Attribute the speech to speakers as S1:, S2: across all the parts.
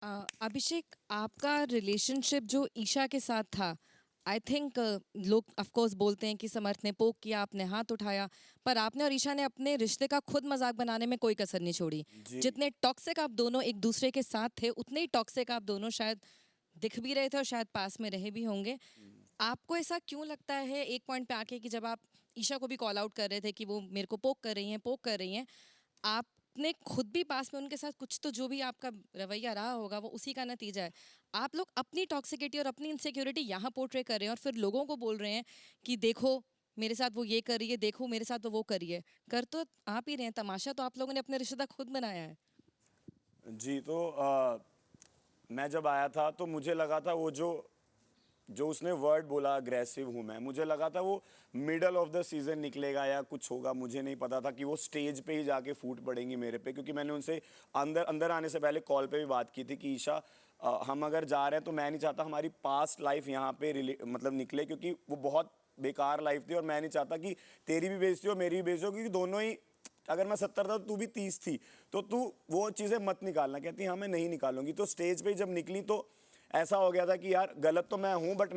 S1: अभिषेक, आपका रिलेशनशिप जो ईशा के साथ था, आई थिंक लोग ऑफ कोर्स बोलते हैं कि समर्थ ने पोक किया, आपने हाथ उठाया, पर आपने और ईशा ने अपने रिश्ते का खुद मजाक बनाने में कोई कसर नहीं छोड़ी।
S2: जी।
S1: जितने टॉक्सिक आप दोनों एक दूसरे के साथ थे, उतने ही टॉक्सिक आप दोनों शायद दिख भी रहे थे और शायद पास में रहे भी होंगे। आपको ऐसा क्यों लगता है एक पॉइंट पे आके कि जब आप ईशा को भी कॉल आउट कर रहे थे कि वो मेरे को पोक कर रही हैं, आपने खुद भी पास में उनके साथ कुछ तो जो भी आपका रवैया रहा होगा वो उसी का नतीजा है। आप लोग अपनी टॉक्सिसिटी और अपनी इनसिक्योरिटी यहाँ पोर्ट्रे कर रहे हैं और फिर लोगों को बोल रहे हैं कि देखो मेरे साथ वो ये कर रही है, देखो मेरे साथ वो कर रही है। कर तो आप ही रहे हैं, तमाशा तो आप लोगों ने अपने रिश्तेदार खुद बनाया है।
S2: जी, तो मैं जब आया था तो मुझे लगा था वो जो जो उसने वर्ड बोला अग्रेसिव हूँ मैं, मुझे लगा था वो मिडल ऑफ द सीजन निकलेगा या कुछ होगा। मुझे नहीं पता था कि वो स्टेज पे ही जाके फूट पड़ेंगी मेरे पे, क्योंकि मैंने उनसे अंदर अंदर आने से पहले कॉल पे भी बात की थी कि ईशा, हम अगर जा रहे हैं तो मैं नहीं चाहता हमारी पास्ट लाइफ यहाँ पे मतलब निकले, क्योंकि वो बहुत बेकार लाइफ थी और मैं नहीं चाहता कि तेरी भी बेइज्जती हो मेरी भी बेइज्जती हो, क्योंकि दोनों ही, अगर मैं 70 था तो तू भी 30 थी, तो तू वो चीज़ें मत निकालना। कहती हाँ मैं नहीं निकालूंगी। तो स्टेज पे जब निकली तो ऐसा हो गया था कि यार गलत तो मैं हूँ, बट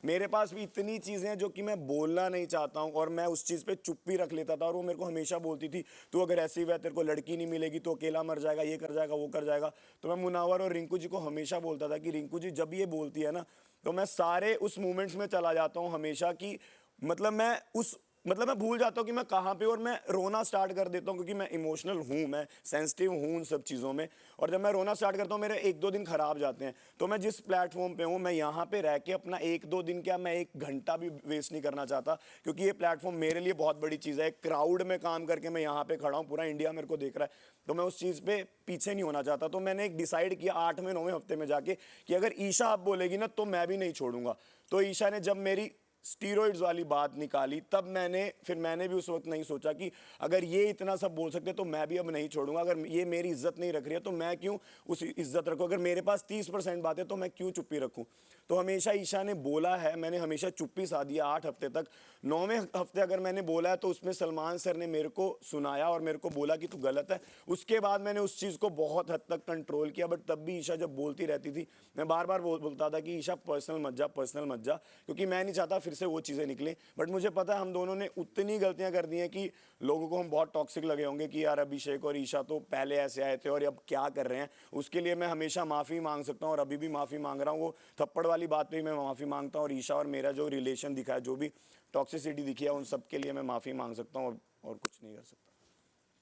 S2: मेरे पास भी इतनी चीज़ें हैं जो कि मैं बोलना नहीं चाहता हूँ, और मैं उस चीज़ पे चुप भी रख लेता था। और वो मेरे को हमेशा बोलती थी तू अगर ऐसी है तेरे को लड़की नहीं मिलेगी, तो अकेला मर जाएगा, ये कर जाएगा वो कर जाएगा। तो मैं मुनावर और रिंकू जी को हमेशा बोलता था कि रिंकू जी जब ये बोलती है ना, तो मैं सारे उस मोमेंट्स में चला जाता हूँ हमेशा, कि मतलब मैं भूल जाता हूँ कि मैं कहाँ पे, और मैं रोना स्टार्ट कर देता हूँ, क्योंकि मैं इमोशनल हूँ, मैं सेंसिटिव हूँ उन सब चीज़ों में। और जब मैं रोना स्टार्ट करता हूँ मेरे 1-2 दिन खराब जाते हैं। तो मैं जिस प्लेटफॉर्म पे हूँ, मैं यहाँ पे रह के अपना 1-2 दिन क्या, मैं 1 घंटा भी वेस्ट नहीं करना चाहता, क्योंकि ये प्लेटफॉर्म मेरे लिए बहुत बड़ी चीज़ है। क्राउड में काम करके मैं यहाँ पे खड़ा हूँ, पूरा इंडिया मेरे को देख रहा है, तो मैं उस चीज़ पे पीछे नहीं होना चाहता। तो मैंने एक डिसाइड किया 8वें-9वें हफ्ते में जाके कि अगर ईशा आप बोलेगी ना तो मैं भी नहीं छोड़ूंगा। तो ईशा ने जब मेरी स्टीरॉइड्स वाली बात निकाली, तब मैंने भी उस वक्त नहीं सोचा कि अगर ये इतना सब बोल सकते तो मैं भी अब नहीं छोड़ूंगा। अगर ये मेरी इज्जत नहीं रख रही है तो मैं क्यों उस इज्जत रखूं। अगर मेरे पास 30% बात है तो मैं क्यों चुप्पी रखूं। तो हमेशा ईशा ने बोला है, मैंने हमेशा चुप्पी साधी है 8 हफ्ते तक। 9वें हफ्ते अगर मैंने बोला है तो उसमें सलमान सर ने मेरे को सुनाया और मेरे को बोला कि तू गलत है। उसके बाद मैंने उस चीज़ को बहुत हद तक कंट्रोल किया, बट तब भी ईशा जब बोलती रहती थी, मैं बार बार बोलता था कि ईशा पर्सनल मत जा, क्योंकि मैं नहीं चाहता फिर से वो चीज़ें निकलें। बट मुझे पता है हम दोनों ने उतनी गलतियां कर दी हैं कि लोगों को हम बहुत टॉक्सिक लगे होंगे कि यार अभिषेक और ईशा तो पहले ऐसे आए थे और अब क्या कर रहे हैं। उसके लिए मैं हमेशा माफ़ी मांग सकता हूँ और अभी भी माफ़ी मांग रहा हूँ। वो थप्पड़ वाली बात पे भी मैं माफ़ी मांगता हूँ, और ईशा और मेरा जो रिलेशन दिखा है, जो भी टॉक्सिसिटी दिखी है, उन सब के लिए मैं माफ़ी मांग सकता हूँ, और कुछ नहीं कर सकता।